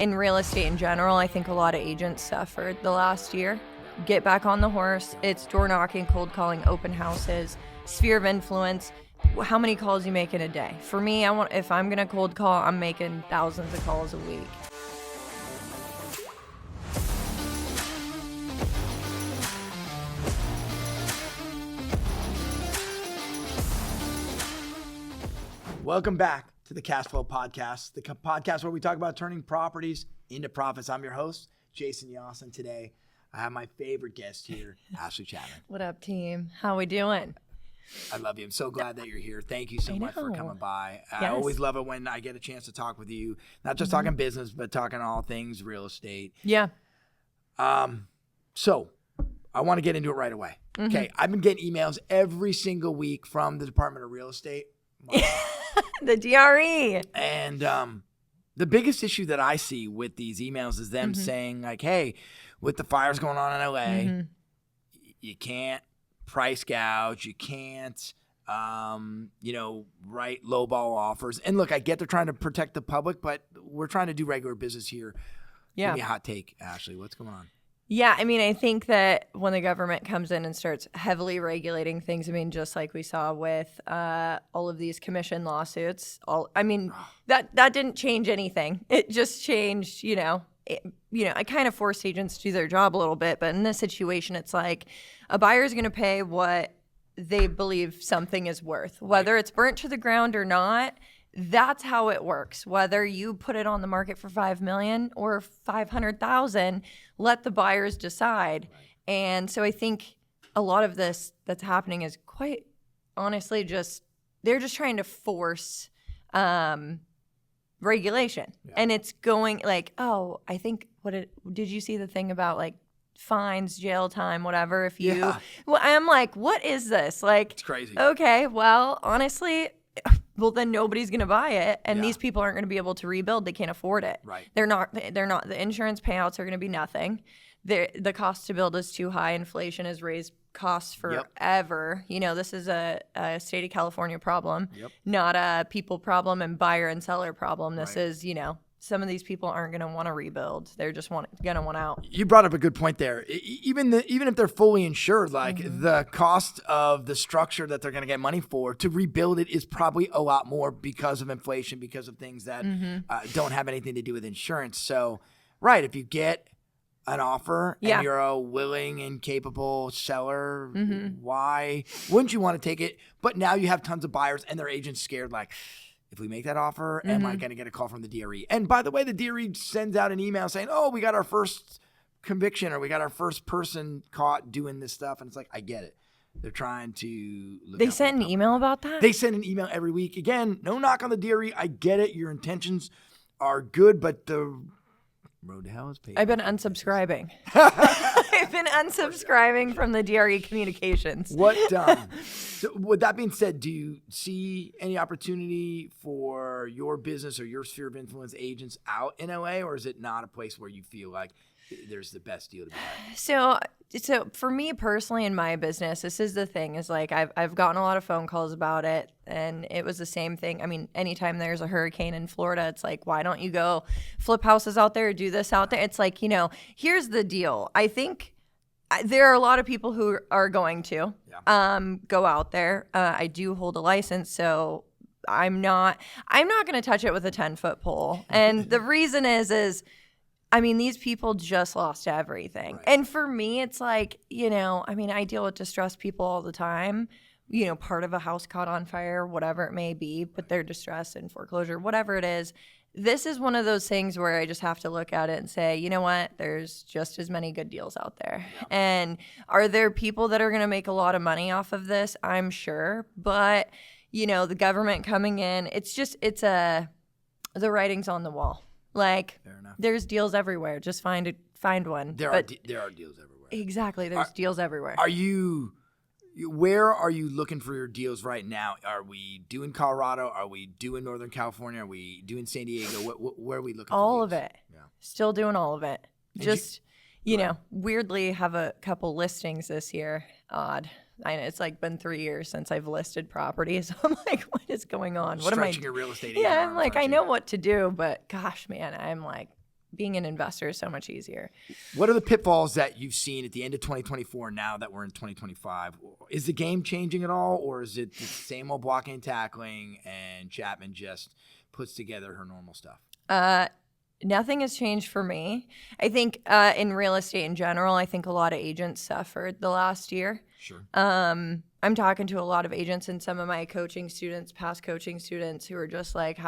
in real estate in general, I think a lot of agents suffered the last year. Get back on the horse. It's door knocking, cold calling, open houses, sphere of influence. How many calls you make in a day? For me, if I'm gonna cold call, I'm making thousands of calls a week. Welcome back to the CashFlow podcast, the podcast where we talk about turning properties into profits. I'm your host, Jason Yoss, and today I have my favorite guest here, Ashlee Chapman. What up, team? How we doing? I love you. I'm so glad that you're here. Thank you so much for coming by. Yes. I always love it when I get a chance to talk with you, not just talking business, but talking all things real estate. Yeah. So I want to get into it right away. Okay, I've been getting emails every single week from the Department of Real Estate. The DRE. And the biggest issue that I see with these emails is them saying like, hey, with the fires going on in LA, you can't price gouge, you can't, write lowball offers. And look, I get they're trying to protect the public, but we're trying to do regular business here. Yeah. Give me a hot take, Ashlee. What's going on? Yeah, I mean, I think that when the government comes in and starts heavily regulating things, I mean, just like we saw with all of these commission lawsuits, that didn't change anything. It just changed, I kind of forced agents to do their job a little bit. But in this situation, it's like a buyer is going to pay what they believe something is worth, whether it's burnt to the ground or not. That's how it works. Whether you put it on the market for $5 million or $500,000, let the buyers decide. Right. And so I think a lot of this that's happening is quite honestly they're just trying to force regulation. Yeah. And it's going like, I think did you see the thing about like fines, jail time, whatever? If you, well, I'm like, what is this? Like, it's crazy. Okay, well, honestly. Well, then nobody's going to buy it, and these people aren't going to be able to rebuild. They can't afford it. Right. They're not. The insurance payouts are going to be nothing. The cost to build is too high. Inflation has raised costs forever. Yep. This is a state of California problem, not a people problem and buyer and seller problem. This is, some of these people aren't going to want to rebuild. They're just going to want out. You brought up a good point there. Even if they're fully insured, like the cost of the structure that they're going to get money for to rebuild it is probably a lot more because of inflation, because of things that don't have anything to do with insurance. So, right, if you get an offer and you're a willing and capable seller, why wouldn't you want to take it? But now you have tons of buyers and their agents scared like, if we make that offer, am I going to get a call from the DRE? And by the way, the DRE sends out an email saying, we got our first conviction or we got our first person caught doing this stuff. And it's like, I get it. They're trying to look. They sent an email about that? They send an email every week. Again, no knock on the DRE. I get it. Your intentions are good, but the road to hell is paved. I've been unsubscribing. I've been unsubscribing from the DRE communications. So with that being said, do you see any opportunity for your business or your sphere of influence agents out in LA, or is it not a place where you feel like there's the best deal to be had? So for me personally in my business, this is the thing is like I've gotten a lot of phone calls about it, and it was the same thing. I mean, anytime there's a hurricane in Florida, it's like, why don't you go flip houses out there, do this out there? It's like, here's the deal. I think there are a lot of people who are going to go out there. I do hold a license, so I'm not going to touch it with a 10-foot pole. And the reason is these people just lost everything. Right. And for me, it's like, I deal with distressed people all the time, part of a house caught on fire, whatever it may be, but they're distressed in foreclosure, whatever it is. This is one of those things where I just have to look at it and say, you know what, there's just as many good deals out there. Yeah. And are there people that are going to make a lot of money off of this? I'm sure. But, the government coming in, the writing's on the wall. Like, there's deals everywhere. Just find one. There are deals everywhere. Exactly. There's deals everywhere. Where are you looking for your deals right now? Are we doing Colorado? Are we doing Northern California? Are we doing San Diego? Where are we looking for all deals? Of it. Yeah. Still doing all of it. And weirdly have a couple listings this year. Odd. I know it's like been 3 years since I've listed properties. I'm like, what is going on? What am I? Stretching your real estate agent. Yeah, I'm like, I know what to do, but gosh, man, I'm like, being an investor is so much easier. What are the pitfalls that you've seen at the end of 2024 now that we're in 2025? Is the game changing at all, or is it the same old blocking and tackling and Chapman just puts together her normal stuff? Nothing has changed for me. I think in real estate in general, I think a lot of agents suffered the last year. Sure. I'm talking to a lot of agents and some of my coaching students, past coaching students, who are just like,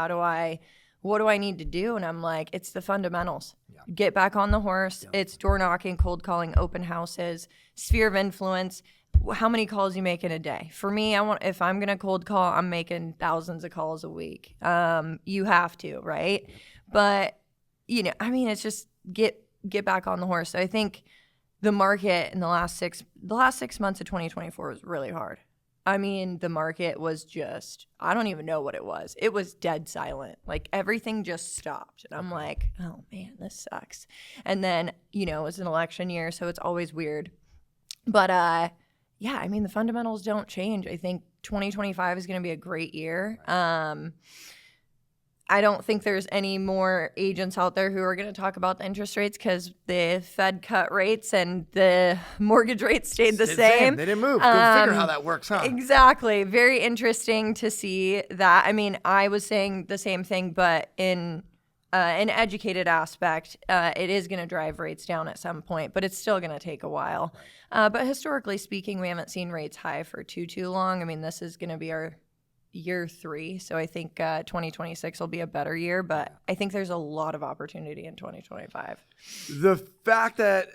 what do I need to do? And I'm like, it's the fundamentals. Yeah. Get back on the horse. Yeah. It's door knocking, cold calling, open houses, sphere of influence. How many calls you make in a day? For me, if I'm going to cold call, I'm making thousands of calls a week. You have to, right? Yeah. But, it's just get back on the horse. So I think the market in the last 6 months of 2024 was really hard. The market was just, I don't even know what it was. It was dead silent. Like everything just stopped. And I'm like, oh man, this sucks. And then, it was an election year, so it's always weird. But the fundamentals don't change. I think 2025 is going to be a great year. I don't think there's any more agents out there who are going to talk about the interest rates because the Fed cut rates and the mortgage rates stayed the same. They didn't move. Go figure how that works, huh? Exactly. Very interesting to see that. I was saying the same thing, but in an educated aspect, it is going to drive rates down at some point, but it's still going to take a while. But historically speaking, we haven't seen rates high for too long. This is going to be our year 3. So I think 2026 will be a better year, but I think there's a lot of opportunity in 2025. The fact that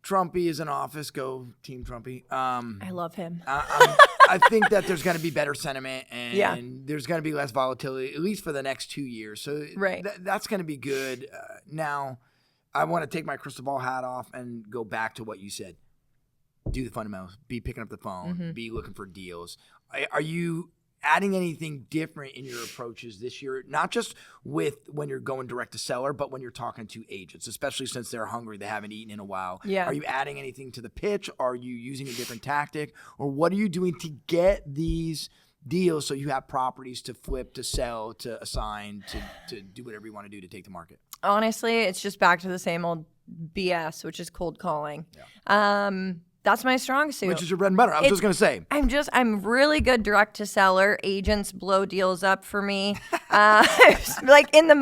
Trumpy is in office, go Team Trumpy. I love him. I think that there's going to be better sentiment and there's going to be less volatility, at least for the next 2 years. So that's going to be good. Now, I want to take my crystal ball hat off and go back to what you said. Do the fundamentals. Be picking up the phone. Be looking for deals. Are you adding anything different in your approaches this year, not just with when you're going direct to seller, but when you're talking to agents, especially since they're hungry, they haven't eaten in a while? Yeah. Are you adding anything to the pitch? Are you using a different tactic? Or what are you doing to get these deals so you have properties to flip, to sell, to assign, to do whatever you want to do to take the market? Honestly, it's just back to the same old BS, which is cold calling. Yeah. That's my strong suit. Which is your bread and butter. I was just going to say. I'm really good direct to seller. Agents blow deals up for me, like in the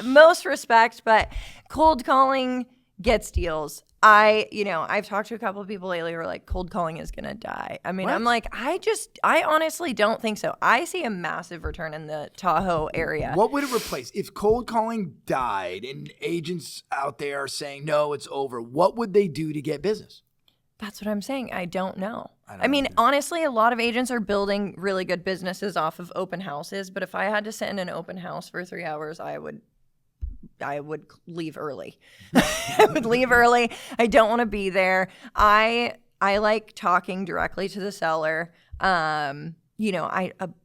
most respect, but cold calling gets deals. I've talked to a couple of people lately who are like, cold calling is going to die. What? I'm like, I honestly don't think so. I see a massive return in the Tahoe area. What would it replace? If cold calling died and agents out there are saying, no, it's over, what would they do to get business? That's what I'm saying. I don't know. Honestly, a lot of agents are building really good businesses off of open houses. But if I had to sit in an open house for 3 hours, I would leave early. I would leave early. I don't want to be there. I like talking directly to the seller. A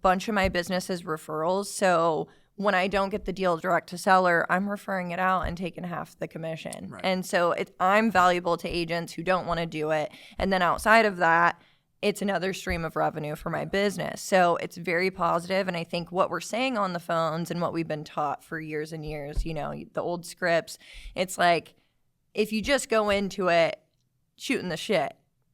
bunch of my business is referrals. So when I don't get the deal direct to seller, I'm referring it out and taking half the commission. Right. And so I'm valuable to agents who don't want to do it. And then outside of that, it's another stream of revenue for my business. So it's very positive. And I think what we're saying on the phones and what we've been taught for years and years, the old scripts, it's like, if you just go into it shooting the shit,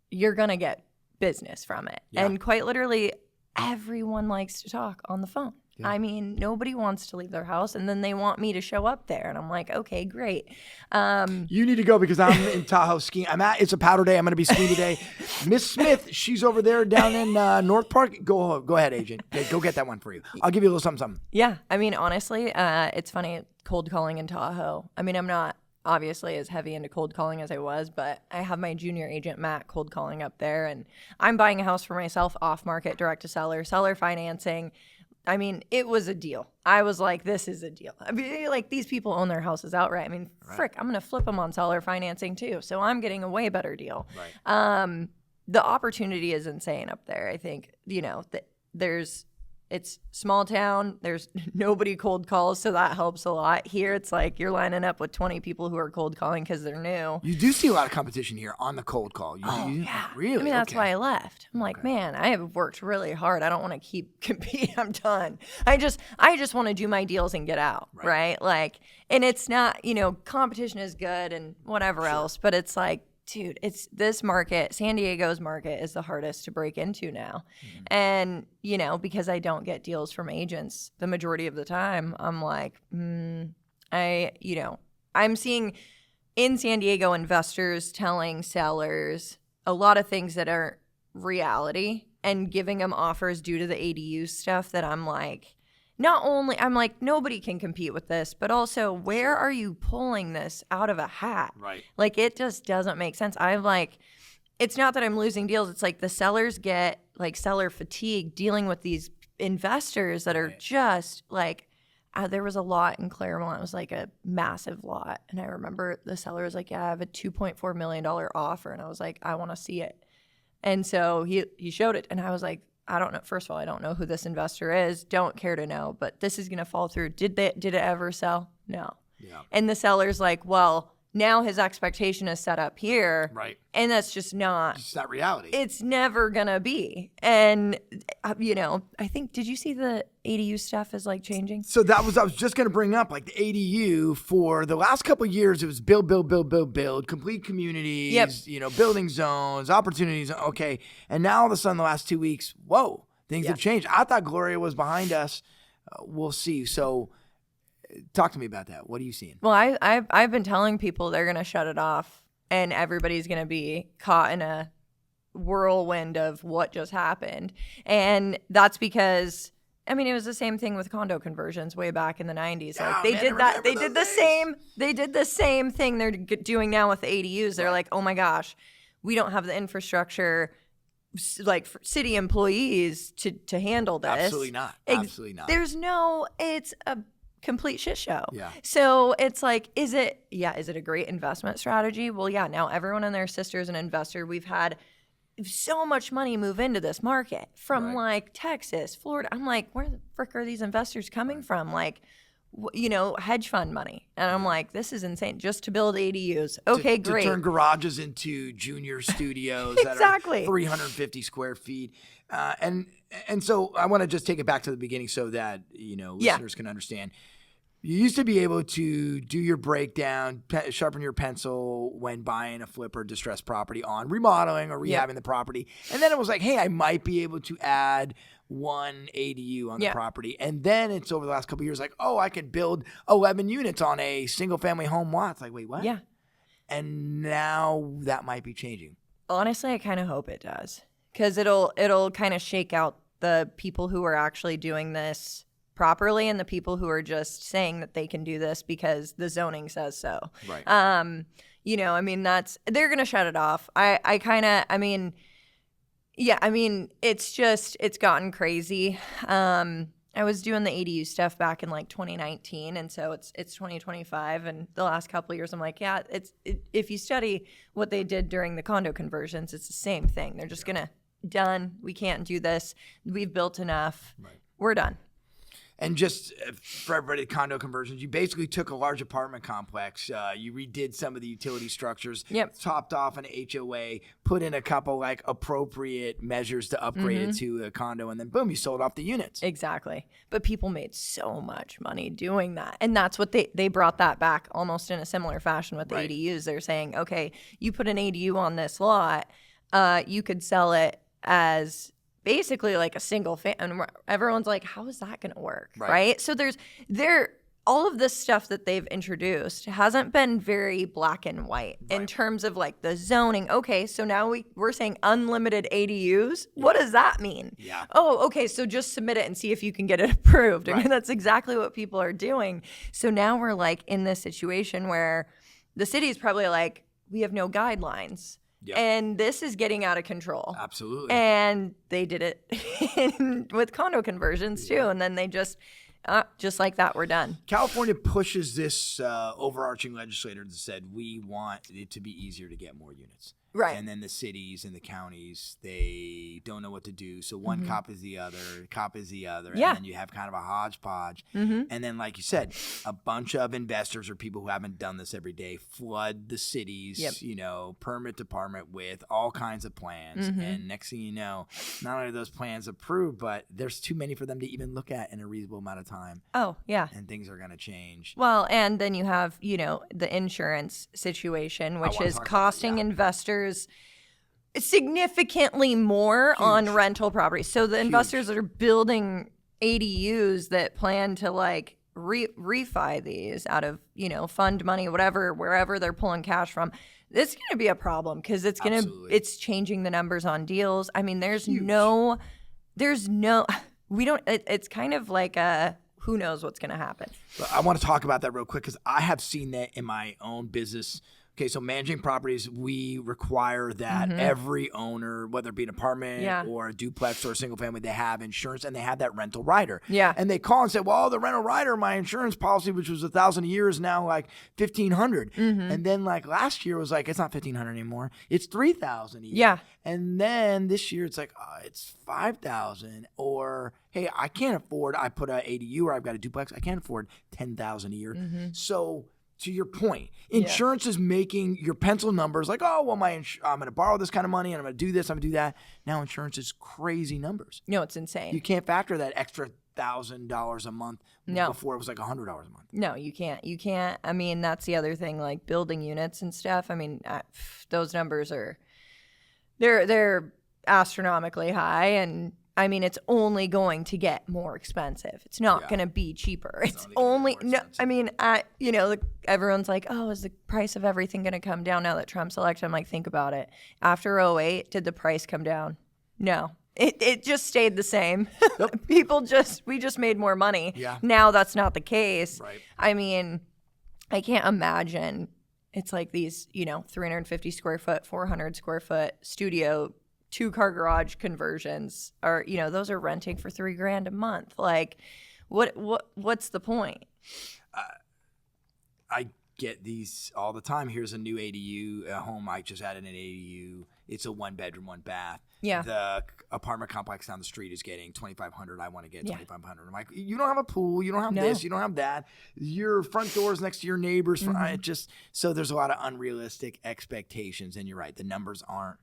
you're going to get business from it. Yeah. And quite literally, everyone likes to talk on the phone. Yeah. Nobody wants to leave their house, and then they want me to show up there. And I'm like, okay, great. You need to go because I'm in Tahoe skiing. It's a powder day. I'm going to be skiing today. Miss Smith, she's over there down in North Park. Go ahead, agent. Okay, go get that one for you. I'll give you a little something. Yeah. Honestly, it's funny, cold calling in Tahoe. I'm not obviously as heavy into cold calling as I was, but I have my junior agent, Matt, cold calling up there. And I'm buying a house for myself off market, direct to seller financing. It was a deal. I was like, this is a deal. These people own their houses outright. Frick, I'm going to flip them on seller financing too. So I'm getting a way better deal. Right. The opportunity is insane up there. I think, there's it's small town. There's nobody cold calls, so that helps a lot. Here, it's like you're lining up with 20 people who are cold calling because they're new. You do see a lot of competition here on the cold call. Yeah. Really? I mean, that's Okay. why I left. I'm like, man, I have worked really hard. I don't want to keep competing. I'm done. I just want to do my deals and get out, right? Like, and it's not, competition is good and whatever else, but it's like, dude, it's this market, San Diego's market is the hardest to break into now. And, because I don't get deals from agents the majority of the time, I'm like, I'm seeing in San Diego investors telling sellers a lot of things that aren't reality and giving them offers due to the ADU stuff that I'm like, nobody can compete with this, but also where are you pulling this out of a hat? Right. Like, it just doesn't make sense. It's not that I'm losing deals. It's like the sellers get like seller fatigue dealing with these investors that are just like, there was a lot in Claremont. It was like a massive lot. And I remember the seller was like, yeah, I have a $2.4 million offer. And I was like, I want to see it. And so he showed it. And I was like, I don't know. First of all, I don't know who this investor is. Don't care to know. But this is going to fall through. Did it ever sell? No. Yeah. And the seller's like, well, now his expectation is set up here. Right. And that's just not. It's not reality. It's never going to be. And, I think, did you see the ADU stuff is like changing? So I was just going to bring up like the ADU for the last couple of years. It was build, complete communities, building zones, opportunities. Okay. And now all of a sudden the last 2 weeks, whoa, things have changed. I thought Gloria was behind us. We'll see. So talk to me about that. What are you seeing? Well, I've been telling people they're going to shut it off and everybody's going to be caught in a whirlwind of what just happened. And that's because, it was the same thing with condo conversions way back in the 90s. Like they did the same thing they're doing now with the ADUs. They're like, oh my gosh, we don't have the infrastructure like for city employees to handle this. Absolutely not. Absolutely not. It's a complete shit show. Yeah. So it's like, is it a great investment strategy? Well, yeah, now everyone and their sister is an investor. We've had so much money move into this market from like Texas, Florida. I'm like, where the frick are these investors coming from? Like, hedge fund money. And I'm like, this is insane just to build ADUs. Okay, great. To turn garages into junior studios that are 350 square feet. And so I want to just take it back to the beginning so that, listeners can understand. You used to be able to do your breakdown, sharpen your pencil when buying a flip or distressed property on remodeling or rehabbing the property. And then it was like, hey, I might be able to add one ADU on the property. And then it's over the last couple of years like, oh, I could build 11 units on a single family home lot. It's like, wait, what? Yeah. And now that might be changing. Honestly, I kind of hope it does. Because it'll kind of shake out the people who are actually doing this properly and the people who are just saying that they can do this because the zoning says so. Right. They're going to shut it off. It's gotten crazy. I was doing the ADU stuff back in like 2019, and so it's 2025, and the last couple of years I'm like, if you study what they did during the condo conversions, it's the same thing. They're just gonna done. We can't do this. We've built enough. Right. We're done. And just for everybody, condo conversions, you basically took a large apartment complex, you redid some of the utility structures, topped off an HOA, put in a couple like appropriate measures to upgrade it to a condo, and then boom, you sold off the units. Exactly. But people made so much money doing that. And that's what they brought that back almost in a similar fashion with the ADUs. They're saying, okay, you put an ADU on this lot, you could sell it as basically like a single family, and everyone's like, how is that going to work? Right? So all of this stuff that they've introduced hasn't been very black and white in terms of like the zoning. Okay, so now we're saying unlimited ADUs. What does that mean? Yeah. Oh, okay, so just submit it and see if you can get it approved. I mean, that's exactly what people are doing. So now we're like in this situation where the city is probably like, we have no guidelines. Yep. And this is getting out of control. Absolutely. And they did it with condo conversions too. And then they just like that, we're done. California pushes this overarching legislator that said, we want it to be easier to get more units. Right. And then the cities and the counties, they don't know what to do. So one cop is the other, Yeah. and then you have kind of a hodgepodge. Mm-hmm. And then, like you said, a bunch of investors or people who haven't done this every day flood the cities, permit department with all kinds of plans. And next thing you know, not only are those plans approved, but there's too many for them to even look at in a reasonable amount of time. Oh, yeah. And things are going to change. Well, and then you have, the insurance situation, which is costing investors significantly more on rental properties. So the investors that are building ADUs that plan to like refi these out of, fund money, whatever, wherever they're pulling cash from, it's going to be a problem because it's changing the numbers on deals. I mean, it's kind of like who knows what's going to happen. But I want to talk about that real quick because I have seen that in my own business. Okay, so managing properties, we require that every owner, whether it be an apartment or a duplex or a single family, they have insurance and they have that rental rider. Yeah. And they call and say, well, the rental rider, my insurance policy, which was $1,000 a year, is now like $1,500. And then like last year was like, it's not $1,500 anymore. It's $3,000 a year. Yeah. And then this year it's like, it's $5,000. Or, hey, I can't afford, I put an ADU or I've got a duplex, I can't afford $10,000 a year. So to your point, insurance is making your pencil numbers like, oh, well, I'm going to borrow this kind of money and I'm going to do this, I'm going to do that. Now insurance is crazy numbers. No, it's insane. You can't factor that extra $1,000 a month before it was like $100 a month. No, you can't. You can't. I mean, that's the other thing, like building units and stuff. I mean, those numbers they're astronomically high, and I mean, it's only going to get more expensive. It's not going to be cheaper. It's only no. I mean, everyone's like, "Oh, is the price of everything going to come down now that Trump's elected?" I'm like, think about it. After 2008, did the price come down? No. It just stayed the same. Yep. We just made more money. Yeah. Now that's not the case. Right. I mean, I can't imagine. It's like these, 350 square foot, 400 square foot studio, 2-car garage conversions are, those are renting for $3,000 a month. Like, what's the point? I get these all the time. Here's a new ADU, a home I just added an ADU. It's a 1-bedroom, 1-bath. Yeah. The apartment complex down the street is getting $2,500. I want to get $2,500. I'm like, you don't have a pool. You don't have this. You don't have that. Your front door is next to your neighbor's. So there's a lot of unrealistic expectations. And you're right. The numbers aren't.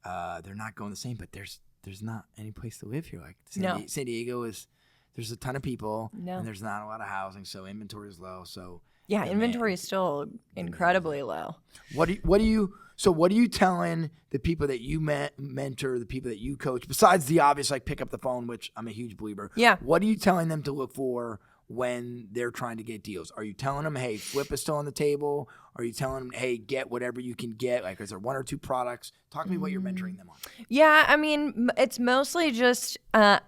They're not going the same. But there's not any place to live here. Like San Diego is. There's a ton of people. And there's not a lot of housing. So inventory is low. So yeah, inventory is still incredibly low. What do you telling the people that you mentor, the people that you coach, besides the obvious, like pick up the phone, which I'm a huge believer. Yeah. What are you telling them to look for when they're trying to get deals? Are you telling them, hey, flip is still on the table? Are you telling them, hey, get whatever you can get? Like, is there 1 or 2 products? Talk to me what you're mentoring them on. Yeah, I mean, it's mostly just, I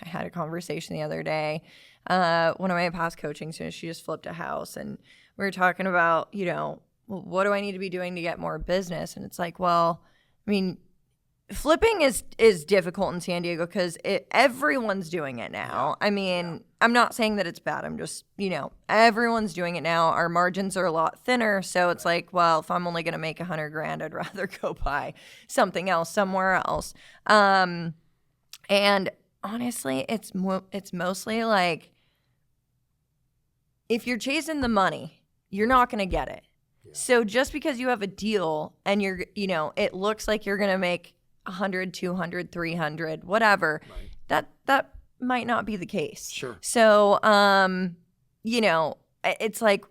had a conversation the other day. One of my past coaching students, she just flipped a house, and we were talking about, what do I need to be doing to get more business? And it's like, well, I mean, flipping is difficult in San Diego because everyone's doing it now. I mean, I'm not saying that it's bad. I'm just, everyone's doing it now. Our margins are a lot thinner. So it's like, well, if I'm only going to make $100,000, I'd rather go buy something else somewhere else. And honestly, it's mostly like, if you're chasing the money, you're not going to get it. Yeah. So just because you have a deal and you're, it looks like you're going to make 100, 200, 300, whatever, that might not be the case. Sure. So, it's like,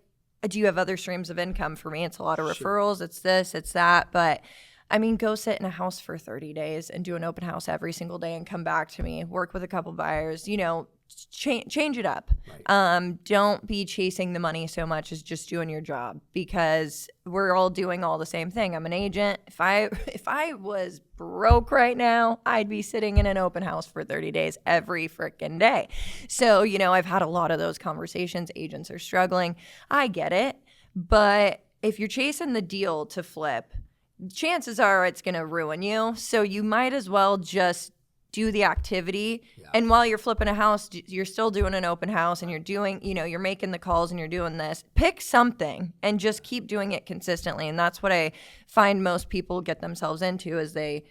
do you have other streams of income? For me, it's a lot of referrals. It's this, it's that. But I mean, go sit in a house for 30 days and do an open house every single day and come back to me, work with a couple buyers, change it up. Right. Don't be chasing the money so much as just doing your job, because we're all doing all the same thing. I'm an agent. If I was broke right now, I'd be sitting in an open house for 30 days every freaking day. So, I've had a lot of those conversations. Agents are struggling. I get it. But if you're chasing the deal to flip, chances are it's going to ruin you. So you might as well just do the activity. And while you're flipping a house, you're still doing an open house and you're doing, you're making the calls and you're doing this. Pick something and just keep doing it consistently. And that's what I find most people get themselves into is they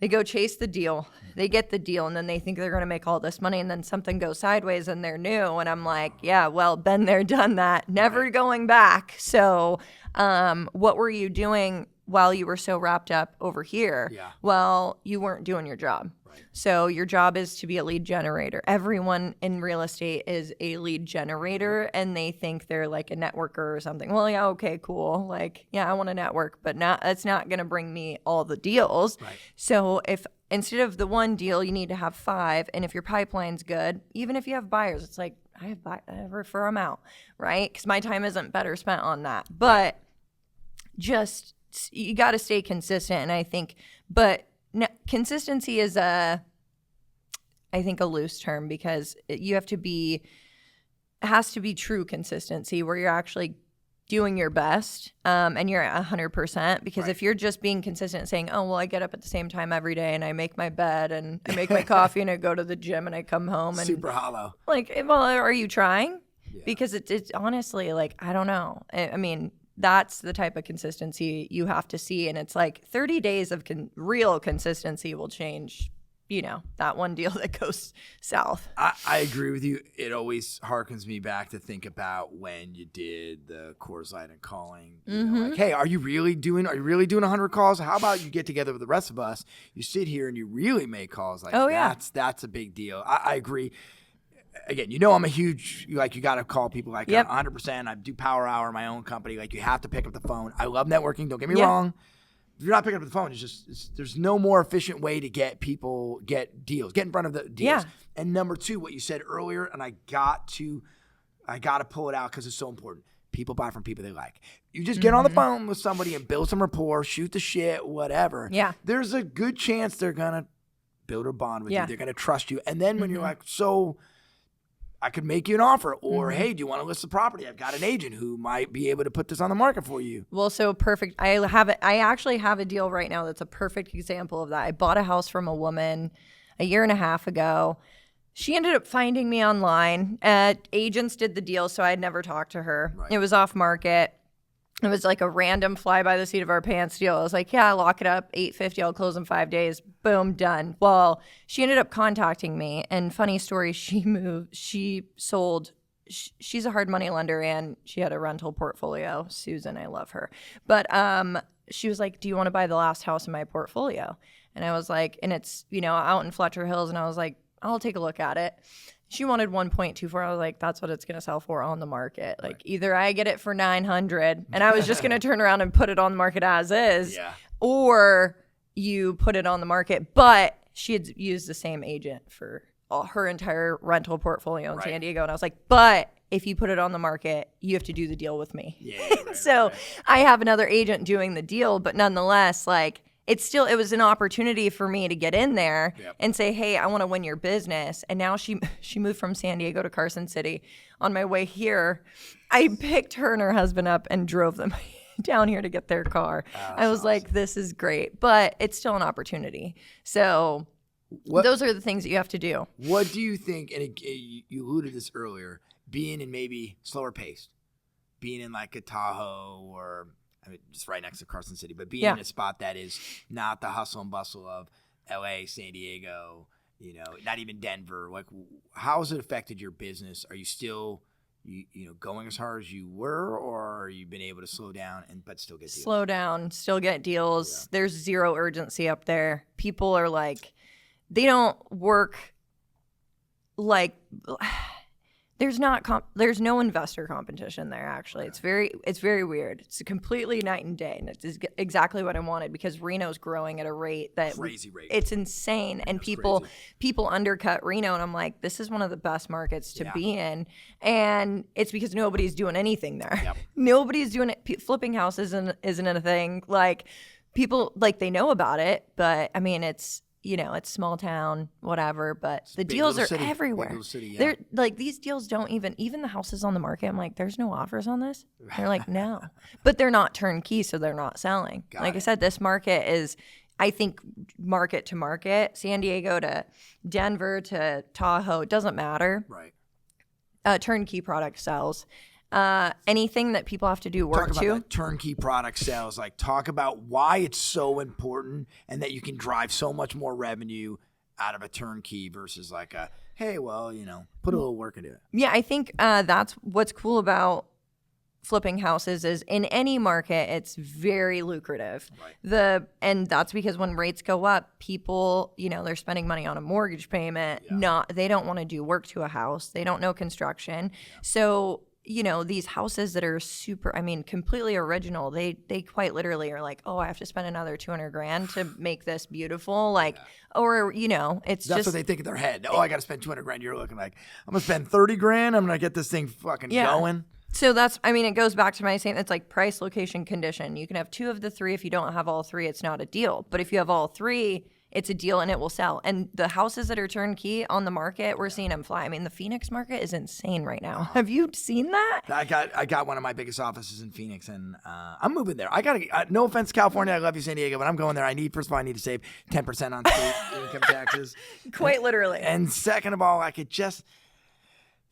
go chase the deal, they get the deal, and then they think they're going to make all this money, and then something goes sideways and they're new. And I'm like, yeah, well, been there, done that, never going back. So what were you doing while you were so wrapped up over here? Well, you weren't doing your job. So your job is to be a lead generator. Everyone in real estate is a lead generator, and they think they're like a networker or something. Well, yeah, okay, cool. Like, yeah, I want to network, but that's not going to bring me all the deals. So if instead of the one deal, you need to have 5, and if your pipeline's good, even if you have buyers, it's like, I refer them out, right? Because my time isn't better spent on that. But just, you got to stay consistent, and I think, consistency is I think a loose term because you have to be, it has to be true consistency where you're actually doing your best and you're at 100%, because if you're just being consistent saying, oh, well, I get up at the same time every day and I make my bed and I make my coffee and I go to the gym and I come home and super hollow. Like, well, are you trying? Because it's honestly like, I don't know. I mean, that's the type of consistency you have to see. And it's like 30 days of real consistency will change, that one deal that goes south. I agree with you. It always harkens me back to think about when you did the Coors Light and calling. Like, hey, are you really doing 100 calls? How about you get together with the rest of us? You sit here and you really make calls. Like, that's a big deal. I agree. Again, I'm a huge, you got to call people 100%. I do Power Hour in my own company. Like, you have to pick up the phone. I love networking. Don't get me wrong. If you're not picking up the phone, there's no more efficient way to get deals, get in front of the deals. And number 2, what you said earlier, and I got to pull it out because it's so important. People buy from people they like. You just get on the phone with somebody and build some rapport, shoot the shit, whatever. There's a good chance they're going to build a bond with you. They're going to trust you. And then when you're like, so I could make you an offer, or hey, do you want to list the property? I've got an agent who might be able to put this on the market for you. Well, so perfect. I actually have a deal right now that's a perfect example of that. I bought a house from a woman a year and a half ago. She ended up finding me online. Agents did the deal, so I had never talked to her. It was off market. It was like a random fly by the seat of our pants deal. I was like, yeah, lock it up, $850, I'll close in 5 days. Boom, done. Well, she ended up contacting me, and funny story, she sold, she's a hard money lender, and she had a rental portfolio. Susan, I love her. But she was like, do you want to buy the last house in my portfolio? And I was like, and it's, out in Fletcher Hills, and I was like, I'll take a look at it. She wanted 1.24. I was like, that's what it's going to sell for on the market. Like, either I get it for 900 and I was just going to turn around and put it on the market as is, or you put it on the market. But she had used the same agent for her entire rental portfolio in San Diego. And I was like, but if you put it on the market, you have to do the deal with me. So I have another agent doing the deal, but nonetheless, like, it was an opportunity for me to get in there and say, hey, I want to win your business. And now she moved from San Diego to Carson City. On my way here, I picked her and her husband up and drove them down here to get their car. I was like, this is great, but it's still an opportunity. So those are the things that you have to do. What do you think, and you alluded to this earlier, being in maybe slower paced, being in like a Tahoe or just right next to Carson City, but being in a spot that is not the hustle and bustle of LA, San Diego, not even Denver. Like, how has it affected your business? Are you still, going as hard as you were, or are you been able to slow down but still get deals? Slow down, still get deals. There's zero urgency up there. People are like, they don't work like. There's no investor competition there, actually. It's very weird. It's a completely night and day, and it's exactly what I wanted, because Reno's growing at a rate that crazy rate. It's insane, and people undercut Reno, and I'm like, this is one of the best markets to be in, and it's because nobody's doing anything there. Nobody's doing it. Flipping houses isn't a thing. Like, people, like, they know about it, but I mean, it's it's small town, whatever, but the deals are everywhere. They're like, these deals don't even the houses on the market. I'm like, there's no offers on this. They're like, no, but they're not turnkey, so they're not selling. I said, this market is I think market to market, San Diego to Denver to Tahoe, it doesn't matter. Right. Turnkey product sells. Anything that people have to do work Talk about to. that turnkey product sales. Like, talk about why it's so important and that you can drive so much more revenue out of a turnkey versus like a, hey, well, put a little work into it. Yeah, I think that's what's cool about flipping houses is in any market, it's very lucrative. Right. And that's because when rates go up, people, they're spending money on a mortgage payment. They don't want to do work to a house. They don't know construction. Yeah. So, these houses that are completely original, they quite literally are like, oh, I have to spend another $200,000 to make this beautiful. Like, or, it's that's what they think in their head. Oh, I got to spend $200,000. You're looking like, I'm going to spend $30,000. I'm going to get this thing fucking going. So it goes back to my saying, it's like price, location, condition. You can have 2 of the 3. If you don't have all 3, it's not a deal. But if you have all 3, it's a deal and it will sell. And the houses that are turnkey on the market, we're seeing them fly. I mean, the Phoenix market is insane right now. Have you seen that? I got one of my biggest offices in Phoenix, and I'm moving there. No offense to California, I love you, San Diego, but I'm going there. First of all, I need to save 10% on state income taxes. Quite literally. And second of all, I could just...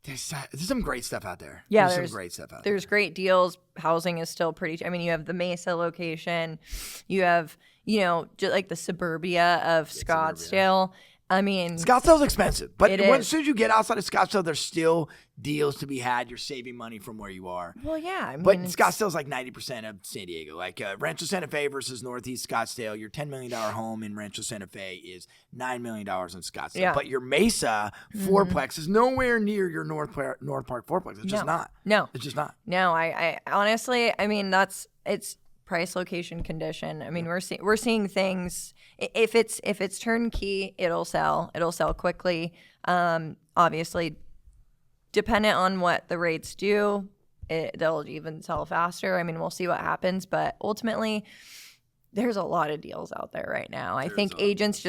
There's some great stuff out there. Yeah, there's some great stuff out there. There's great deals. Housing is still pretty. You have the Mesa location. You have, just like the suburbia of Scottsdale. Scottsdale's expensive, but as soon as you get outside of Scottsdale, there's still deals to be had. You're saving money from where you are. Well, yeah. But Scottsdale's like 90% of San Diego. Like Rancho Santa Fe versus Northeast Scottsdale, your $10 million home in Rancho Santa Fe is $9 million in Scottsdale. Yeah. But your Mesa fourplex is nowhere near your North Park fourplex. It's just not. No. It's just not. No, I honestly, it's price, location, condition. We're seeing things. If it's turnkey, it'll sell. It'll sell quickly. Obviously, dependent on what the rates do, they'll even sell faster. We'll see what happens, but ultimately, there's a lot of deals out there right now. I think agents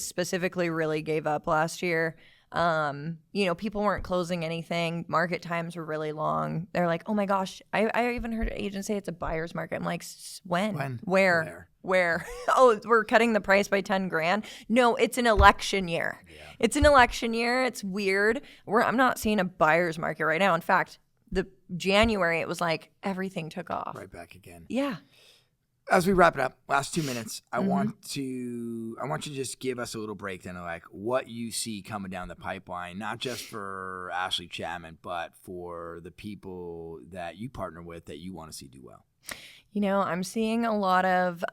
specifically really gave up last year. People weren't closing anything. Market times were really long. They're like, oh my gosh, I even heard agents say it's a buyer's market. I'm like, when? Where? Oh, we're cutting the price by $10,000. No, it's an election year. Yeah. It's an election year. It's weird. I'm not seeing a buyer's market right now. In fact, the January, it was like everything took off. Right back again. Yeah. As we wrap it up, last 2 minutes, I want you to just give us a little breakdown of like what you see coming down the pipeline, not just for Ashlee Chapman, but for the people that you partner with that you want to see do well. I'm seeing a lot of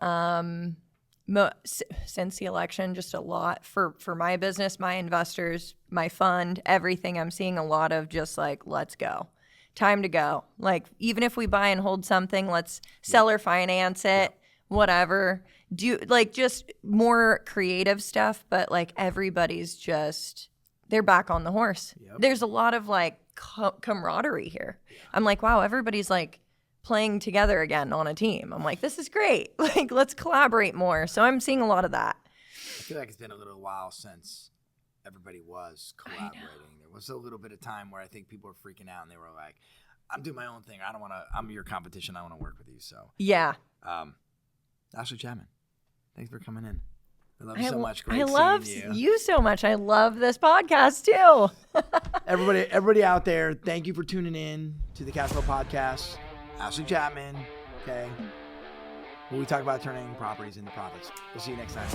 since the election, just a lot for my business, my investors, my fund, everything. I'm seeing a lot of just like, let's go. Time to go. Like, even if we buy and hold something, let's sell or finance it, whatever. Do like just more creative stuff, but like everybody's just, they're back on the horse. Yep. There's a lot of like camaraderie here. I'm like, wow, everybody's like playing together again on a team. I'm like, this is great. Like, let's collaborate more. So I'm seeing a lot of that. I feel like it's been a little while since everybody was collaborating. There was a little bit of time where I think people were freaking out and they were like, I'm doing my own thing. I'm your competition. I want to work with you. So yeah. Ashlee Chapman, thanks for coming in. I love you so much. Great I love seeing you so much. I love this podcast too. Everybody out there, thank you for tuning in to the CashFlow podcast. Ashlee Chapman, okay? Where we talk about turning properties into profits. We'll see you next time.